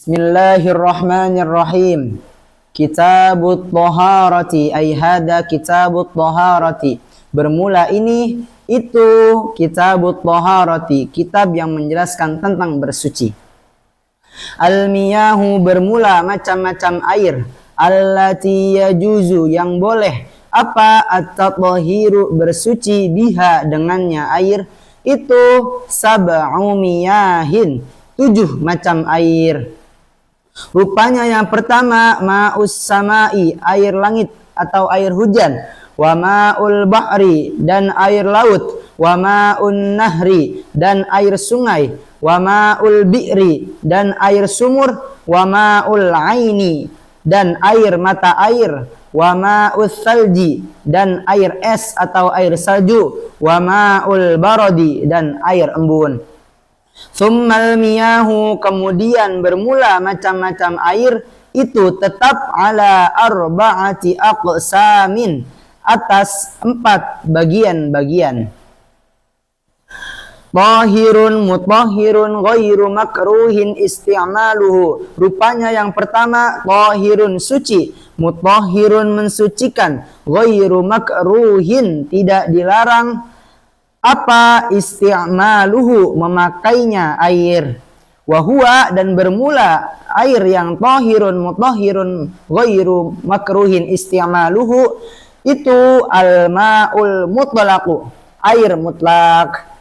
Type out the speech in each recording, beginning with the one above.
Bismillahirrahmanirrahim. Kitabut Thaharati, ay hada Kitabut Thaharati. Bermula ini itu Kitabut Thaharati, kitab yang menjelaskan tentang bersuci. Al-miyahu bermula macam-macam air. Allati yajuzu yang boleh apa at-tathahiru bersuci biha dengannya air itu sab'u miyahin 7 macam air. Rupanya yang pertama ma'us sama'i air langit atau air hujan, wa ma'ul bahri dan air laut, wa ma'un nahri dan air sungai, wa ma'ul bi'ri dan air sumur, wa ma'ul aini dan air mata air, wa ma'ul thalji dan air es atau air salju, wa ma'ul baradi dan air embun. Tsummal miyahu kemudian bermula macam-macam air itu tetap ala arba'ati aqsamin atas 4 bagian-bagian. Tahirun mutahhirun ghairu makruhin isti'maluhu. Rupanya yang pertama tahirun suci, mutahhirun mensucikan, ghairu makruhin tidak dilarang apa isti'maluhu memakainya air. Wahuwa dan bermula air yang tahirun mutahhirun ghairu makruhin isti'maluhu itu al-ma'ul mutlaqu air mutlak.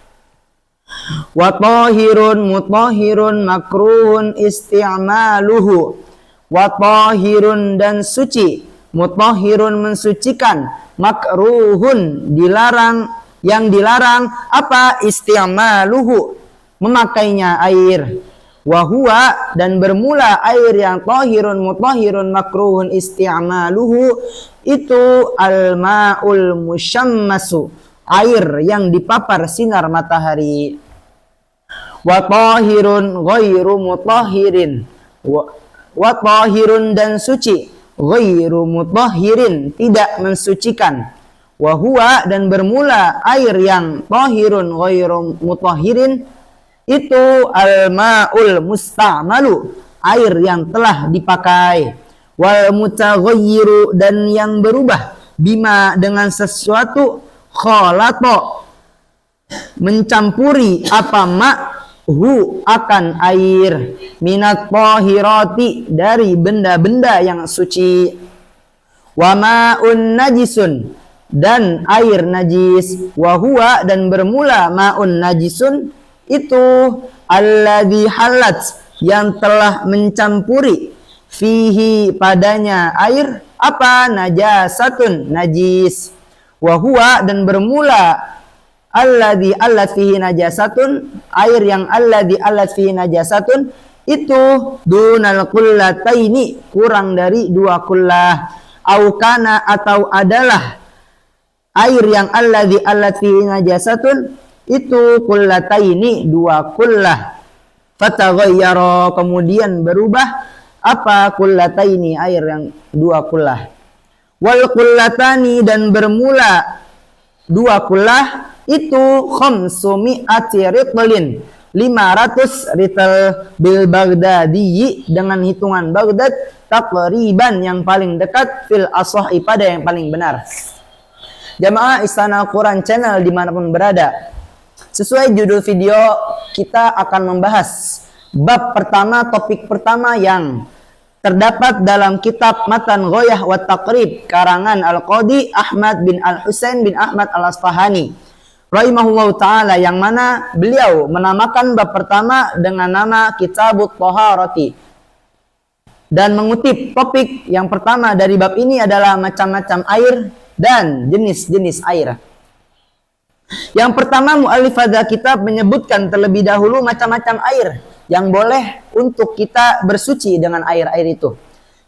Wa tahirun mutahhirun makruhun isti'maluhu. Wa tahirun dan suci, mutahhirun mensucikan, makruhun dilarang yang dilarang apa isti'maluhu memakainya air. Wahuwa dan bermula air yang tahirun mutahhirun makruhun isti'maluhu itu al-ma'ul musyammasu air yang dipapar sinar matahari. Wa tahirun ghairu mutahhirin wa tahirun dan suci, ghairu mutahhirin tidak mensucikan. Wahuwa dan bermula air yang tahirun ghairu mutahhirin itu al-ma'ul musta'malu air yang telah dipakai. Wal mutaghayyiru dan yang berubah bima dengan sesuatu khalato mencampuri apa ma'hu akan air minat tahirati dari benda-benda yang suci. Wa ma'un najisun dan air najis, wahuwa dan bermula ma'un najisun itu alladhi halat yang telah mencampuri fihi padanya air apa najasatun najis, wahuwa dan bermula alladhi allat fihi najasatun air yang alladhi allat fihi najasatun itu dunal kullataini kurang dari 2 kullah, aukana atau adalah air yang alladhi allat fihi najasatun itu kullataini 2 kullah. Fataghayyara kemudian berubah apa kullataini air yang 2 kullah. Wal kullatani dan bermula 2 kullah itu khamsumi'ati ritlin 500 ritl bil Baghdadi dengan hitungan Baghdad taqriban yang paling dekat fil ashahi pada yang paling benar. Jamaah Istana Al-Quran Channel dimanapun berada, sesuai judul video kita akan membahas bab pertama, topik pertama yang terdapat dalam kitab Matan Ghoyah wa Taqrib karangan Al-Qadi Ahmad bin Al-Husain bin Ahmad Al-Asfahani rahimahullahu ta'ala, yang mana beliau menamakan bab pertama dengan nama Kitabut Thaharati dan mengutip topik yang pertama dari bab ini adalah macam-macam air dan jenis-jenis air. Yang pertama mu'allif hadza kitab menyebutkan terlebih dahulu macam-macam air yang boleh untuk kita bersuci dengan air-air itu.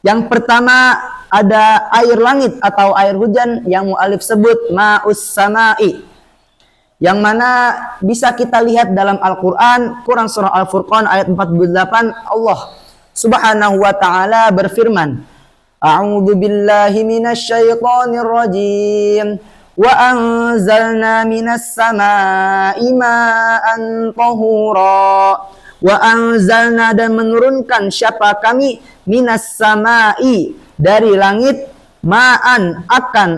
Yang pertama ada air langit atau air hujan yang mu'allif sebut ma'us sama'i, yang mana bisa kita lihat dalam Al-Quran, Quran surah Al-Furqan ayat 48, Allah subhanahu wa ta'ala berfirman, A'udzu billahi minasy syaithanir rajim. Wa anzalna minas samaa'i ma'an tahura Wa anzalna dan menurunkan siapa kami minas samai dari langit ma'an akan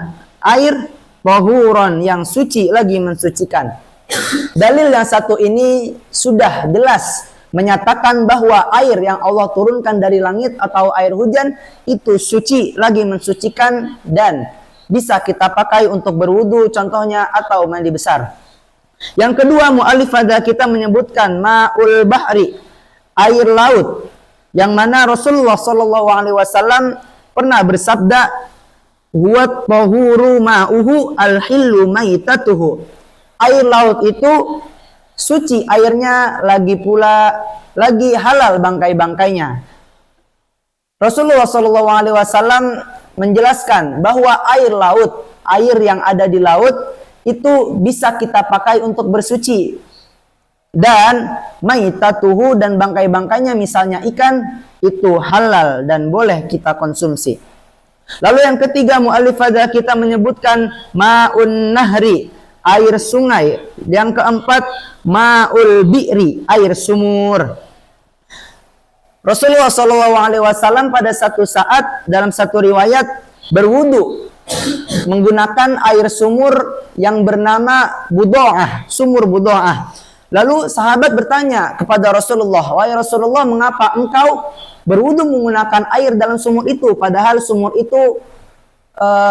air tahuron yang suci lagi mensucikan. Dalil yang satu ini sudah jelas menyatakan bahwa air yang Allah turunkan dari langit atau air hujan itu suci lagi mensucikan dan bisa kita pakai untuk berwudu contohnya atau mandi besar. Yang kedua, mu'allif pada kita menyebutkan ma'ul bahri, air laut, yang mana Rasulullah SAW pernah bersabda, huwa tahuru ma'uhu al-hillu maitatuhu. Air laut itu suci airnya, lagi halal bangkai-bangkainya. Rasulullah SAW menjelaskan bahwa air laut, air yang ada di laut itu bisa kita pakai untuk bersuci. Dan maitatuhu dan bangkai-bangkainya misalnya ikan itu halal dan boleh kita konsumsi. Lalu yang ketiga, mu'allif kita menyebutkan ma'un nahri, air sungai. Yang keempat, ma'ul bi'ri, air sumur. Rasulullah SAW pada satu saat dalam satu riwayat berwudu menggunakan air sumur yang bernama Budo'ah, sumur Budo'ah. Lalu sahabat bertanya kepada Rasulullah, wahai Rasulullah, mengapa engkau berwudu menggunakan air dalam sumur itu, padahal sumur itu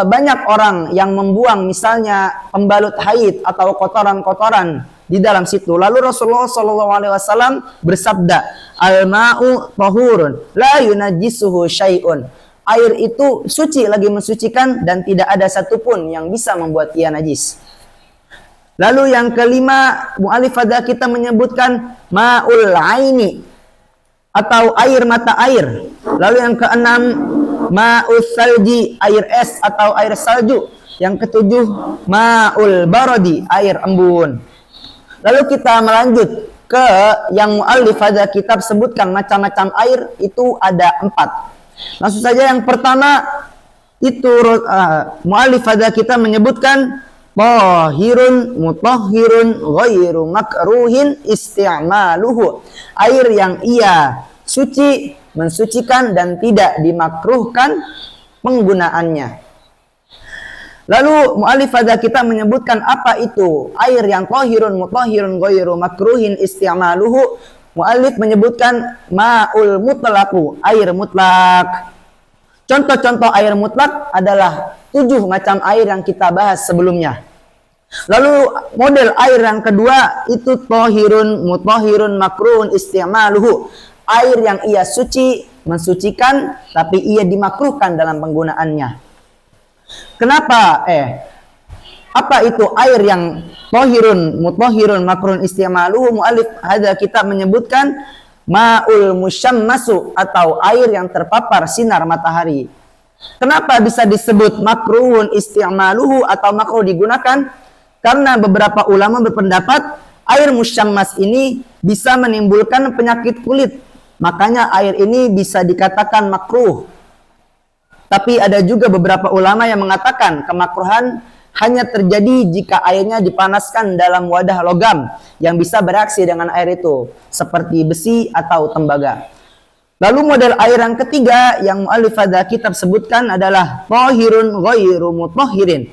banyak orang yang membuang misalnya pembalut haid atau kotoran-kotoran di dalam situ. Lalu Rasulullah SAW bersabda, al-ma'u tahurun la yunajjisuhu syai'un. Air itu suci lagi mensucikan dan tidak ada satupun yang bisa membuat ia najis. Lalu yang kelima, mu'allif kita menyebutkan ma'ul aini atau air mata air. Lalu yang keenam, ma'us salji, air es atau air salju. Yang ketujuh, ma'ul baradi, air embun. Lalu kita melanjut ke yang mu'allif kitab sebutkan macam-macam air itu ada 4. Langsung saja yang pertama itu mu'allif kita menyebutkan tahirun mutahhirun ghairu makruhin isti'maluhu, air yang ia suci, mensucikan dan tidak dimakruhkan penggunaannya. Lalu mu'allif kita menyebutkan apa itu air yang tahirun mutahhirun ghairu makruhin isti'maluhu. Mu'allif menyebutkan ma'ul mutlaqu, air mutlak. Contoh-contoh air mutlak adalah 7 macam air yang kita bahas sebelumnya. Lalu model air yang kedua itu tahirun mutahhirun makruhun isti'maluhu, air yang ia suci, mensucikan tapi ia dimakruhkan dalam penggunaannya. Kenapa? Apa itu air yang tahirun mutahhirun makruhun isti'maluhu? Mu'allif hadza kitab menyebutkan ma'ul musyammasu atau air yang terpapar sinar matahari. Kenapa bisa disebut makruhun isti'maluhu atau makruh digunakan? Karena beberapa ulama berpendapat air musyammas ini bisa menimbulkan penyakit kulit. Makanya air ini bisa dikatakan makruh. Tapi ada juga beberapa ulama yang mengatakan kemakruhan hanya terjadi jika airnya dipanaskan dalam wadah logam yang bisa bereaksi dengan air itu, seperti besi atau tembaga. Lalu model air yang ketiga yang mu'allif kitab sebutkan adalah tahirun ghairu mutahhirin,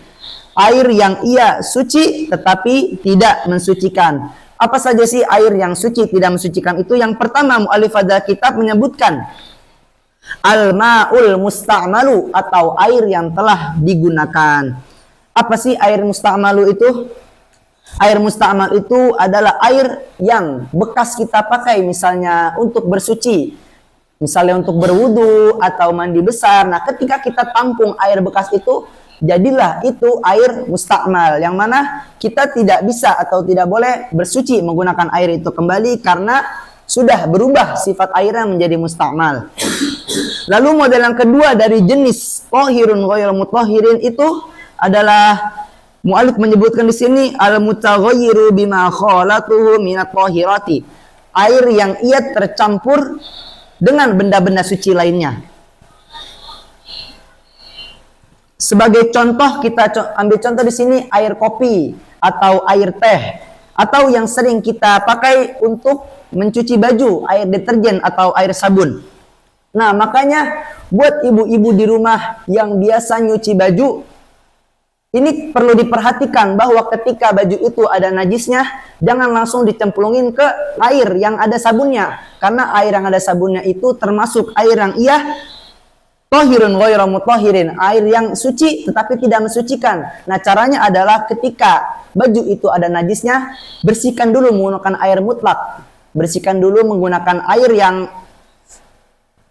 air yang ia suci tetapi tidak mensucikan. Apa saja sih air yang suci tidak mensucikan itu? Yang pertama, mu'allif kitab menyebutkan al-ma'ul musta'malu atau air yang telah digunakan. Apa sih air musta'malu itu? Air musta'mal itu adalah air yang bekas kita pakai misalnya untuk bersuci, misalnya untuk berwudu atau mandi besar. Nah, ketika kita tampung air bekas itu, jadilah itu air musta'mal, yang mana kita tidak bisa atau tidak boleh bersuci menggunakan air itu kembali karena sudah berubah sifat airnya menjadi musta'mal. Lalu model yang kedua dari jenis tahirun ghairu mutahhirin itu adalah mu'allif menyebutkan di sini al-mutaghayyiru bima khalatuhu minat tahirati, air yang ia tercampur dengan benda-benda suci lainnya. Sebagai contoh, kita ambil contoh di sini air kopi atau air teh. atau yang sering kita pakai untuk mencuci baju, air deterjen atau air sabun. Nah, makanya buat ibu-ibu di rumah yang biasa nyuci baju, ini perlu diperhatikan bahwa ketika baju itu ada najisnya, jangan langsung dicemplungin ke air yang ada sabunnya. Karena air yang ada sabunnya itu termasuk air yang tohirun ghairu mutahhirin, air yang suci tetapi tidak mensucikan. Nah, caranya adalah ketika baju itu ada najisnya, bersihkan dulu menggunakan air mutlak. Bersihkan dulu menggunakan air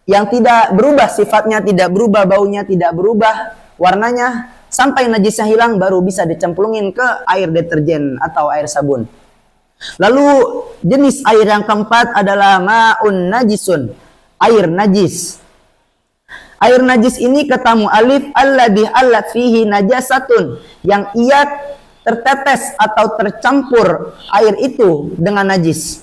yang tidak berubah sifatnya, tidak berubah baunya, tidak berubah warnanya, sampai najisnya hilang baru bisa dicemplungin ke air deterjen atau air sabun. Lalu jenis air yang keempat adalah ma'un najisun, air najis. Air najis ini kata mu'alif alladhi allat fihi najasatun, yang ia tertetes atau tercampur air itu dengan najis.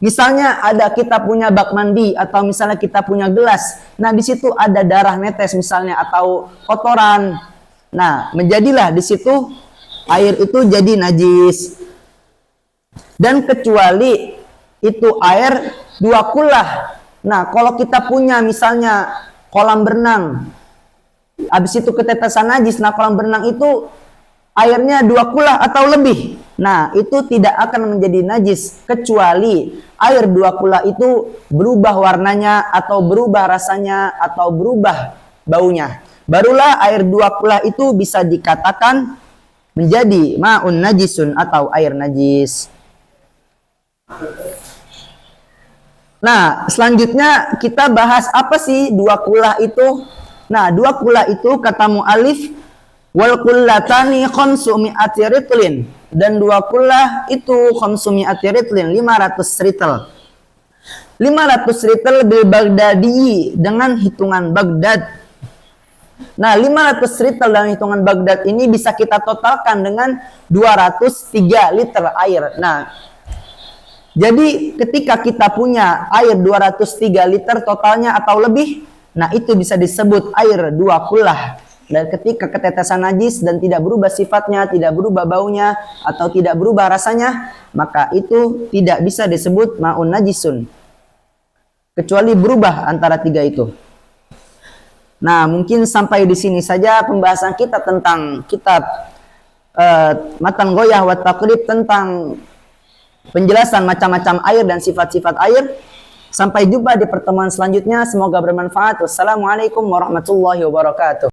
Misalnya kita punya bak mandi atau misalnya kita punya gelas. Nah, di situ ada darah netes misalnya atau kotoran. Nah, menjadilah di situ air itu jadi najis. Dan kecuali itu air 2 kulah. Nah, kalau kita punya misalnya kolam berenang, habis itu ketetesan najis, nah kolam berenang itu airnya 2 kulah atau lebih, nah itu tidak akan menjadi najis kecuali air 2 kulah itu berubah warnanya atau berubah rasanya atau berubah baunya, barulah air 2 kulah itu bisa dikatakan menjadi ma'un najisun atau air najis. Nah, selanjutnya kita bahas apa sih 2 kulah itu. Nah, 2 kulah itu kata mu'alif wal kullatani khamsu mi'ati ritlin, dan 2 kulah itu khamsu mi'ati ritlin, 500 ritel. 500 ritel bil Baghdadi, dengan hitungan Baghdad. Nah, 500 ritel dalam hitungan Baghdad ini bisa kita totalkan dengan 203 liter air. Nah, jadi ketika kita punya air 203 liter totalnya atau lebih, nah itu bisa disebut air 2 kulah. Dan ketika ketetesan najis dan tidak berubah sifatnya, tidak berubah baunya, atau tidak berubah rasanya, maka itu tidak bisa disebut ma'un najisun. Kecuali berubah antara 3 itu. Nah, mungkin sampai di sini saja pembahasan kita tentang kitab Matan Ghoyah wa Taqrib, tentang penjelasan macam-macam air dan sifat-sifat air. Sampai jumpa di pertemuan selanjutnya. Semoga bermanfaat. Wassalamualaikum warahmatullahi wabarakatuh.